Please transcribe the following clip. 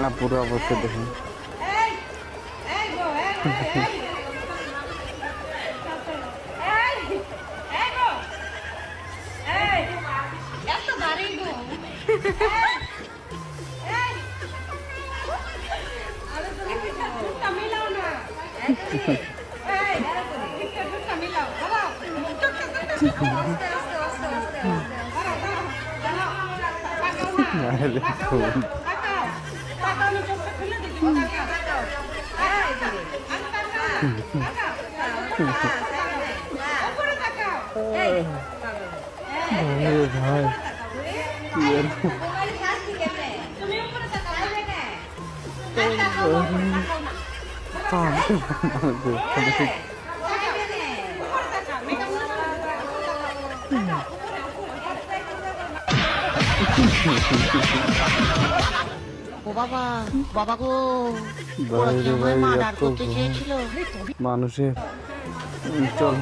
না পুরো অবস্থা দেখুন। ভাই ও বাবা, বাবা গো, বাইরে আমায় ভাই মার্ডার এত করতে চেয়েছিল। মানুষের চল